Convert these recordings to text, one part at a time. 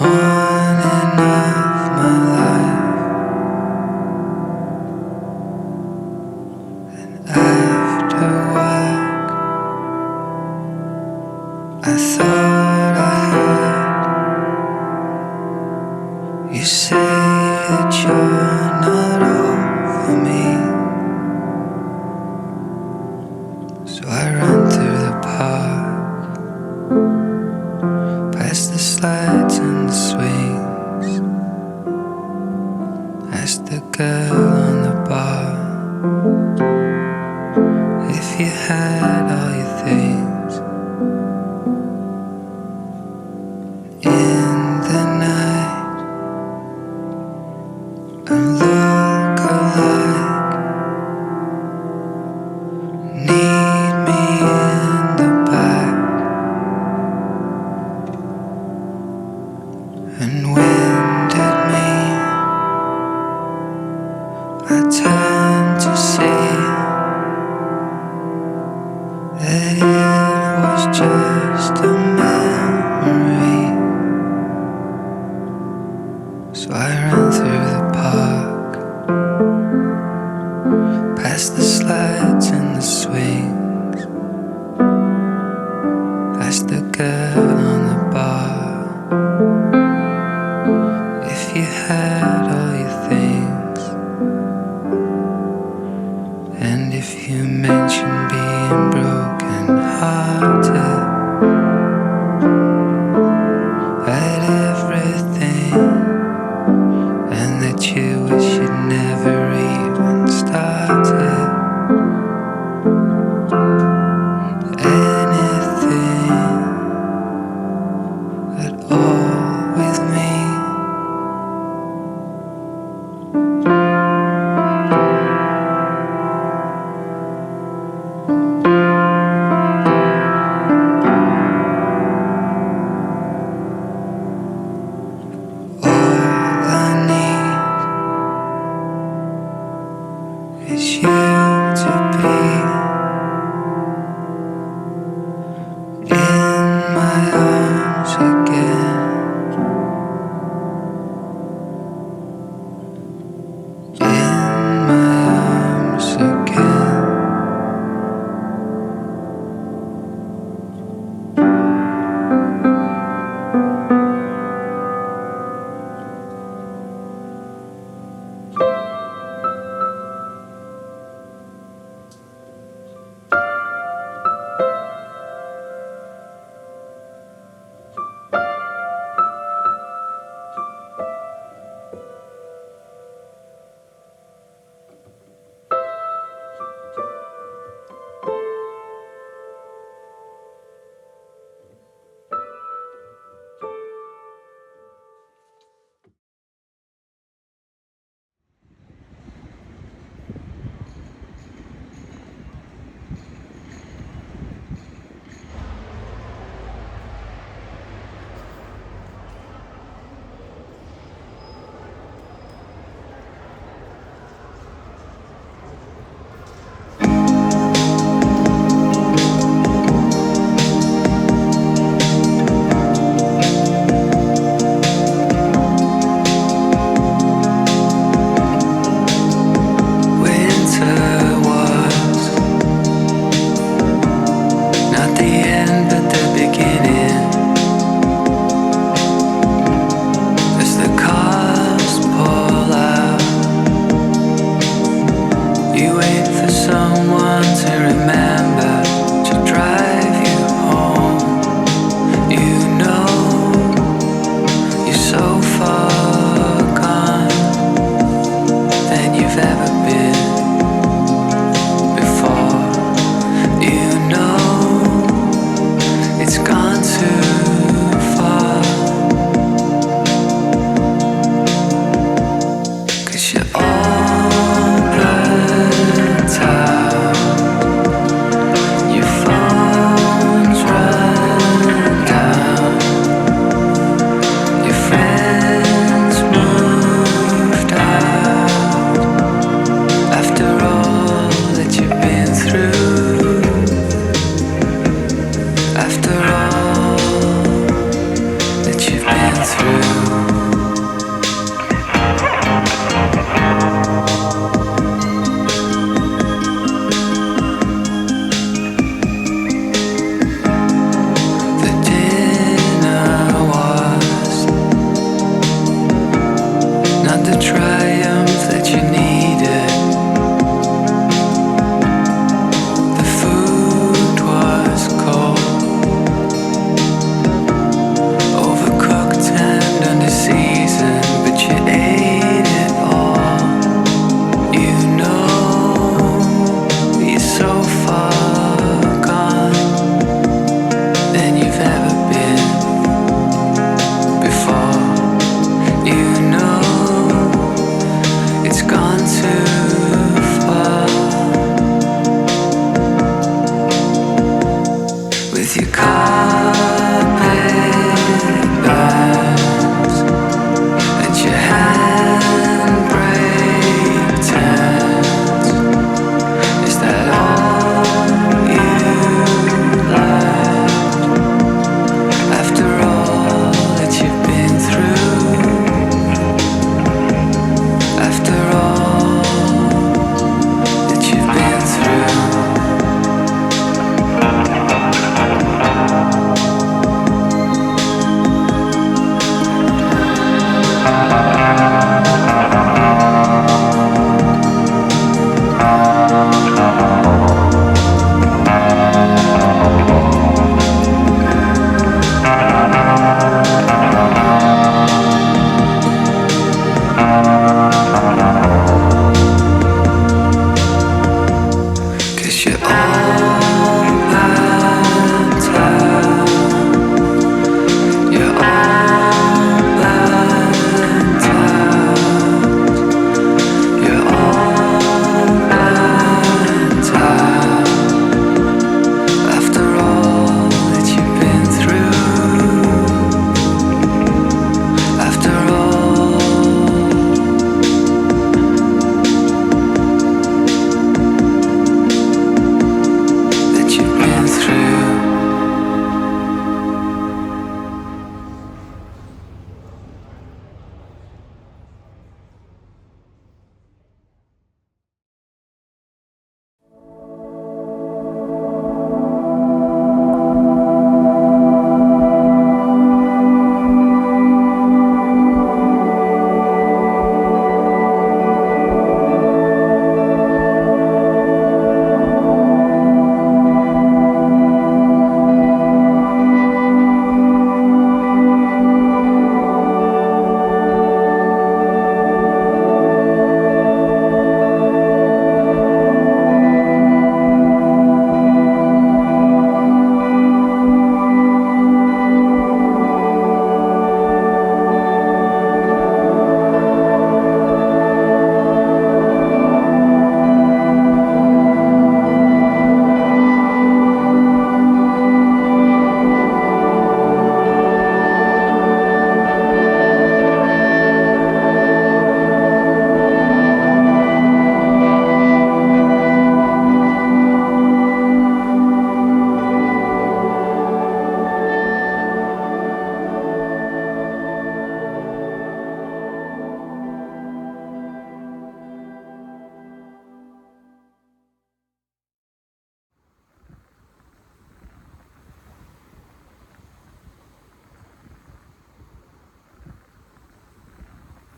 morning of my life, and after work I thought I heard you say that you're not over me. So I run through the park, past the slides and the swings, ask the girl on the bar if you had all your things. In the night, and look alike, need me in the back, and wind at me. I turn to see that it was just a memory. So I run through the park, past the slides and the swings, ask the girl on the bar if you had all your things. And if you mention being broken hearted, at everything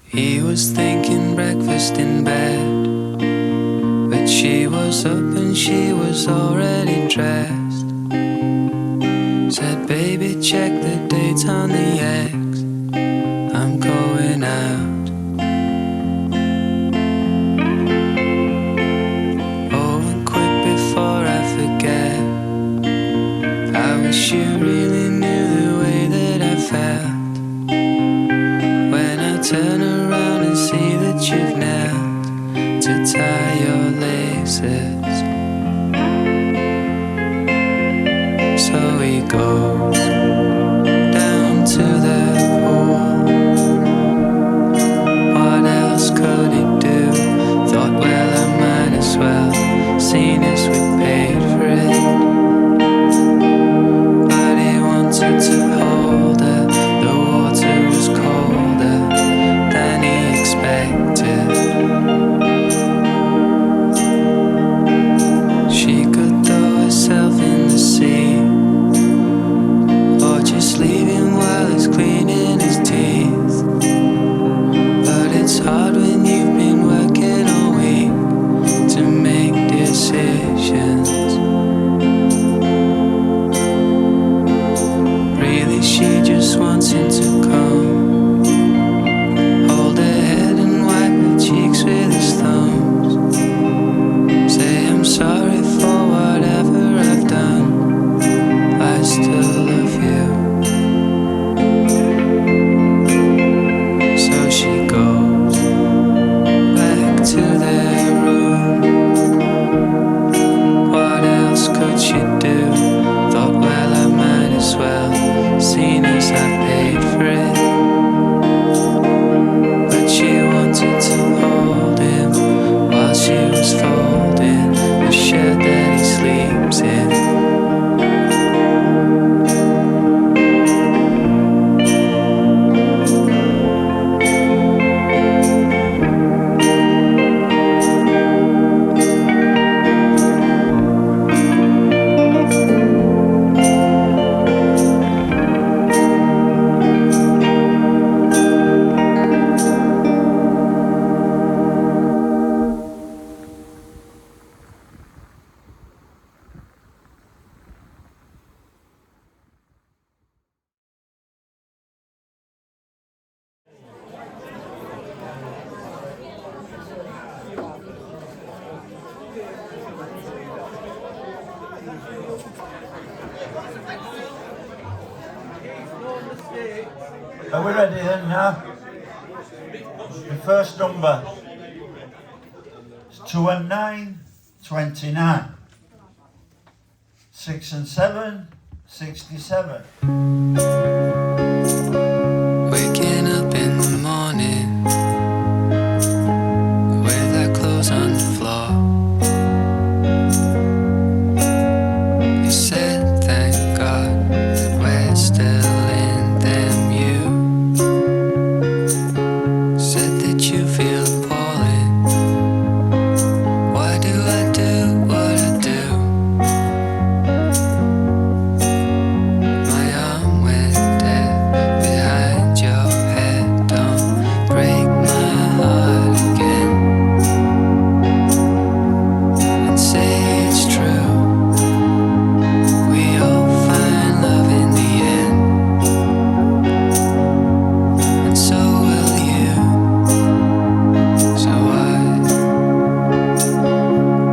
He was thinking breakfast in bed, but she was up and she was already dressed. Said, baby, check the dates on the X, I'm going out. Oh, and quick before I forget, I wish you really knew the way that I felt when I turn around and see that you've knelt to tie your laces. So he goes down to the pool. What else could he do? Thought, well, I might as well, seen as we paid for it. But he wanted to hold her, the water was Are we ready then now? The first number is 2 and 9, 29. 6 and 7, 67. Waking up in the morning with our clothes on the floor. You said thank God that we're still in them. You said that you feel appalling. Why do I do what I do? My arm went dead behind your head. Don't break my heart again and say it's true. We all find love in the end, and so will you. So I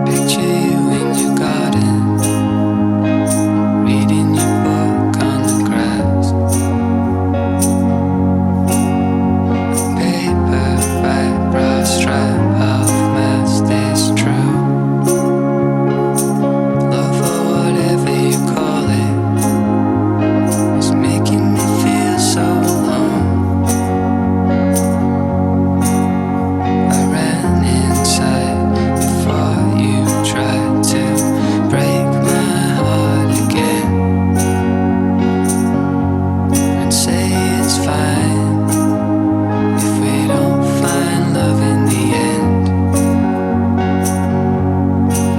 picture you in your garden, reading your book on the grass. A paper right bra strap of mass is true. Love or whatever you call it is making me feel so alone. I ran inside before you tried to break my heart again and say it's fine if we don't find love in the end.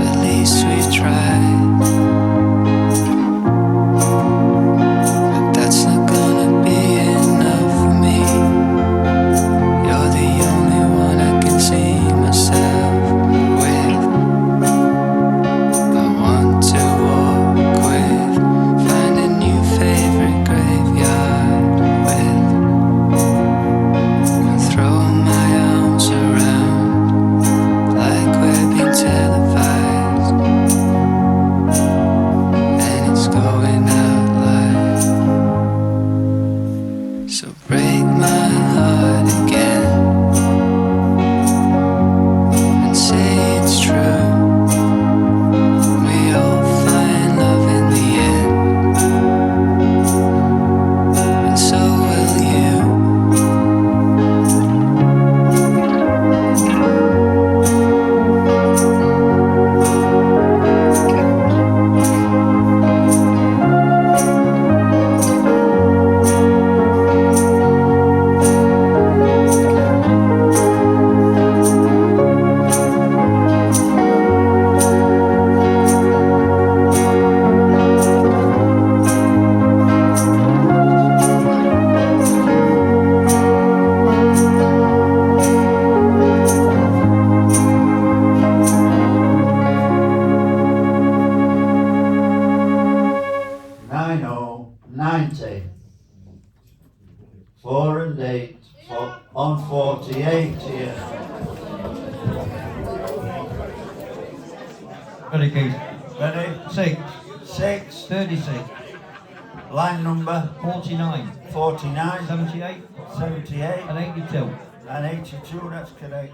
At least we tried, but that's not gonna be enough for me. You're the only one I can see myself with. I want to walk with, find a new favorite graveyard with, and throw my arms around like we're being televised, and it's going out live. So break my heart again and say it's true. We all find love in the end, and so will you. Nine oh, 90. 4 and 8, on 48 here. Ready, Keith? Ready? 6, 6, 36, line number 49, 49, 78, 78, and 82. and 82, that's correct.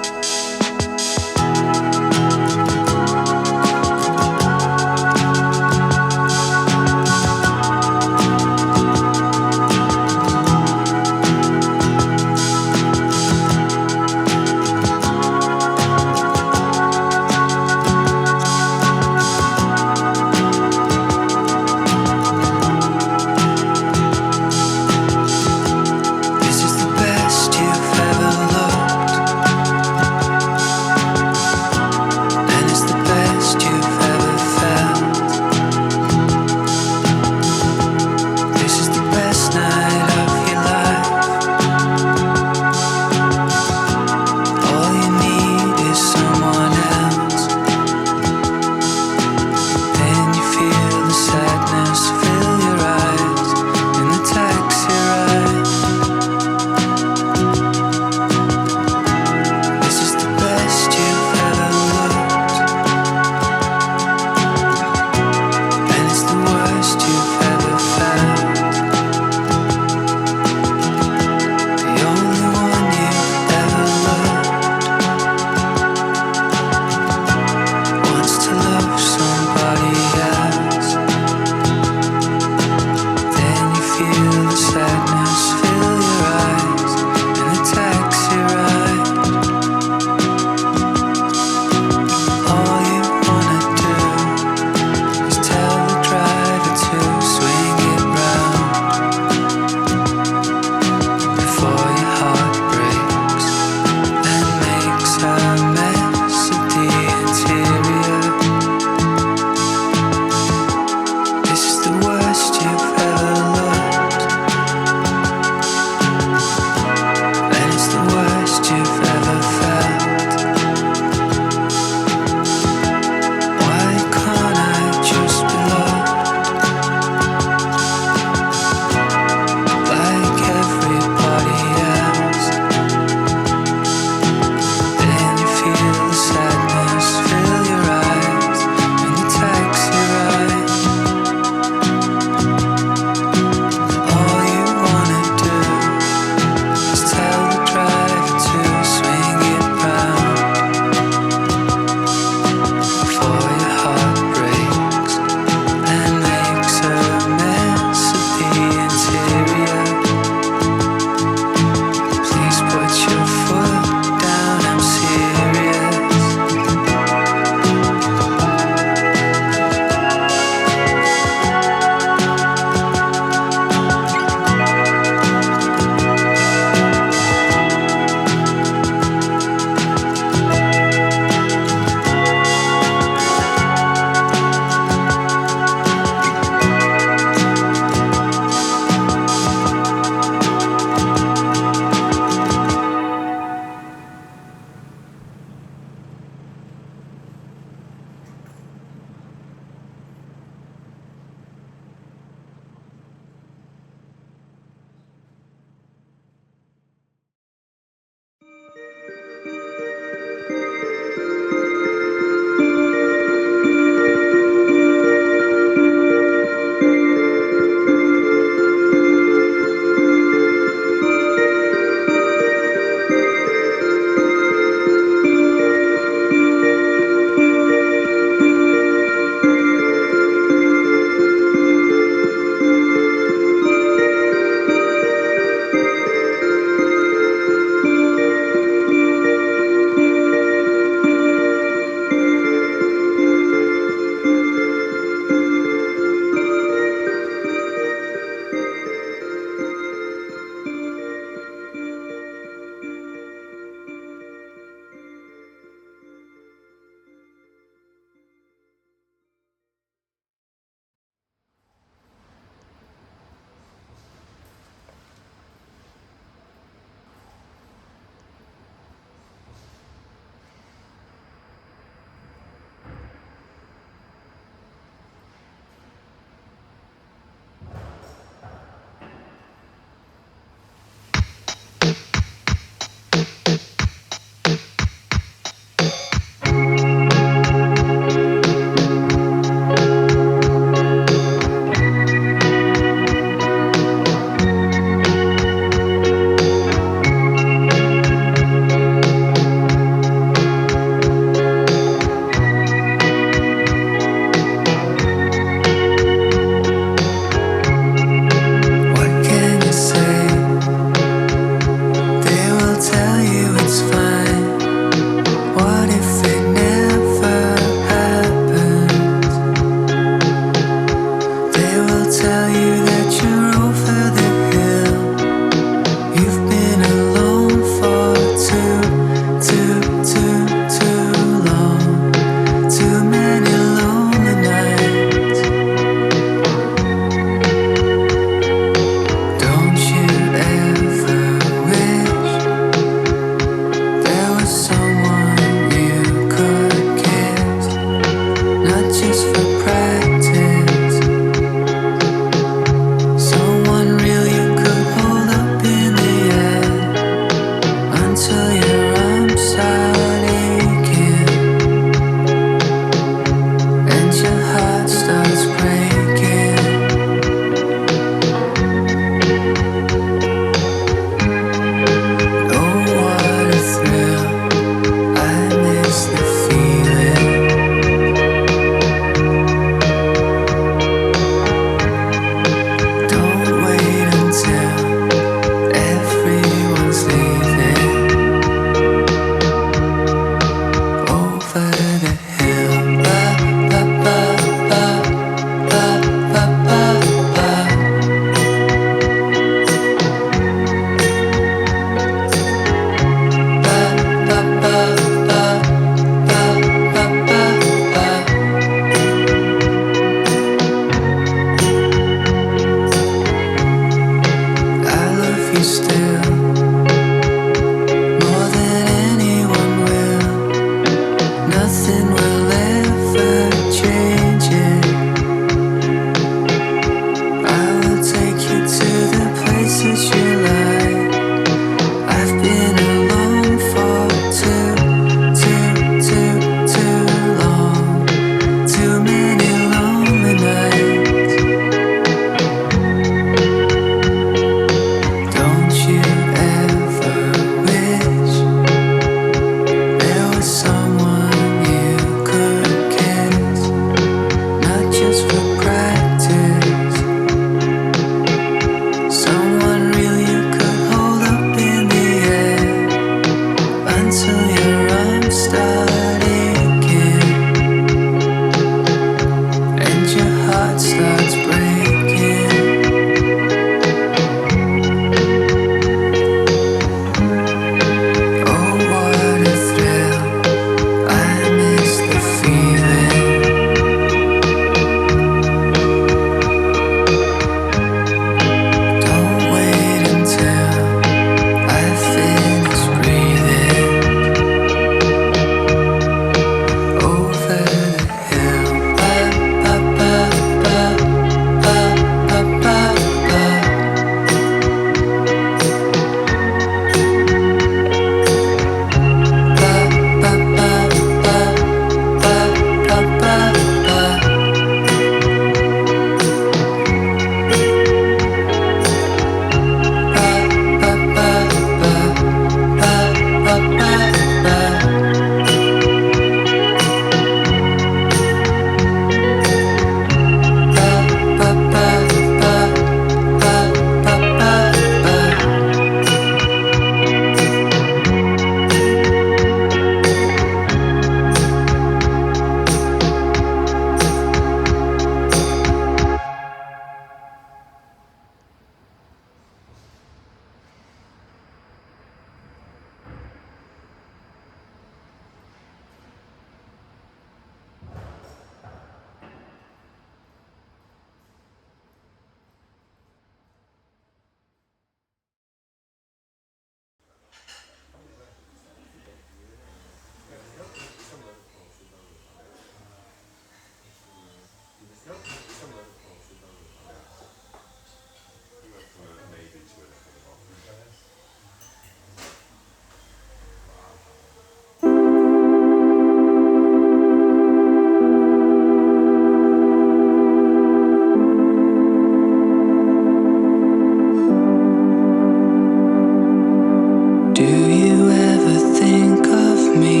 Do you ever think of me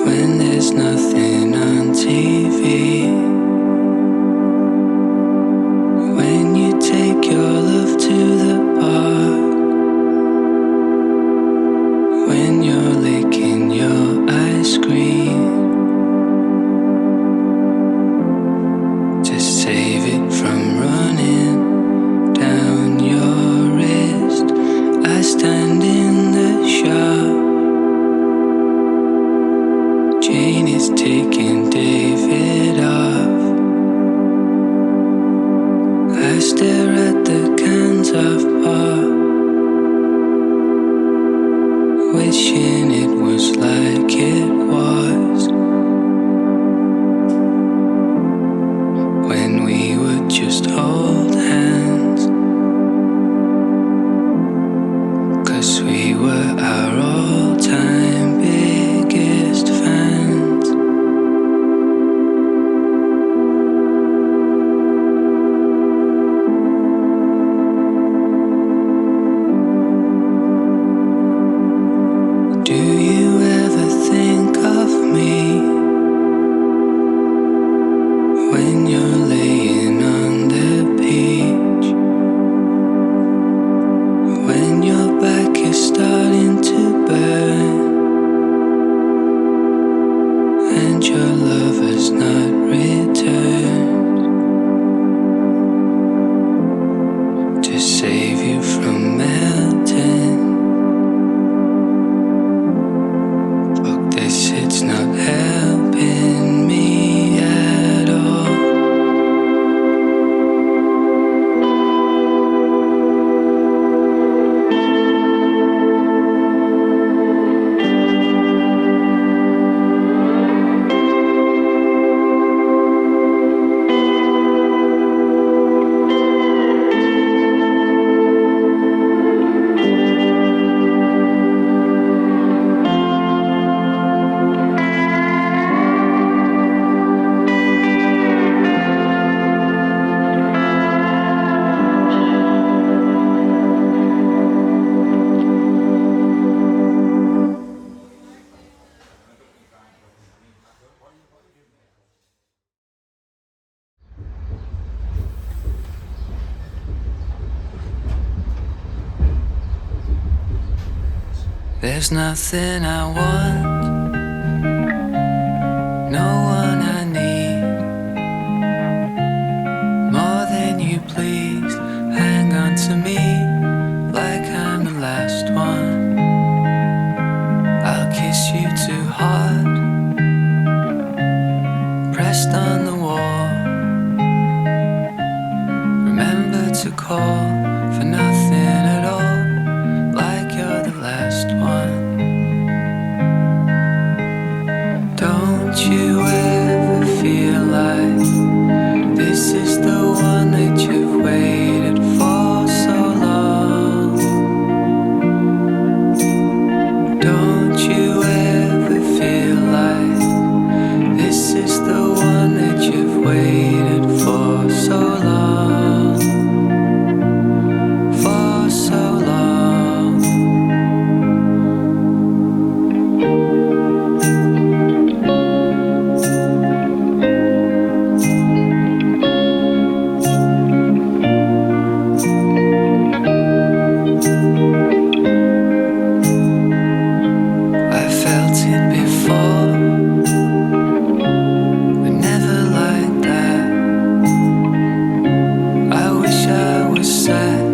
when there's nothing on TV? When you take your love to the park, when you're licking your ice cream to save it from running down your wrist. I stand in the shop. Jayne is taking David off. I stare at the cans of pop, wishing it was like it was when we would just hold hands, 'cause we were our all-time biggest fans. Do you ever think of me when you're laying on the beach, when your back is starting to burn and your lover's not returned to save you from melting? Fuck this, it's not helping me at all. There's nothing I want, no one I need, more than you. Please hang on to me like I'm the last one. I'll kiss you too hard, pressed on the wall. Remember to call for nothing at all, like you're the last one. Don't you ever feel like this is the one that you've waited for so long? Don't you ever feel like this is the one that you've waited for so long? For so long. I felt it before, but never like that. I wish I was sat,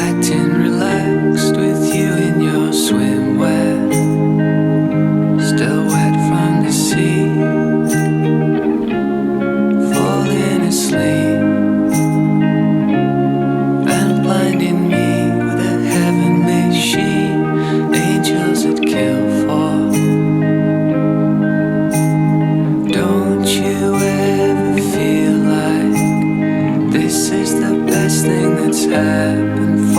acting relaxed with you in your swimwear, still wet from the sea, falling asleep and blinding me with a heavenly sheen angels would kill for. Don't you ever feel like this is the best thing that's happened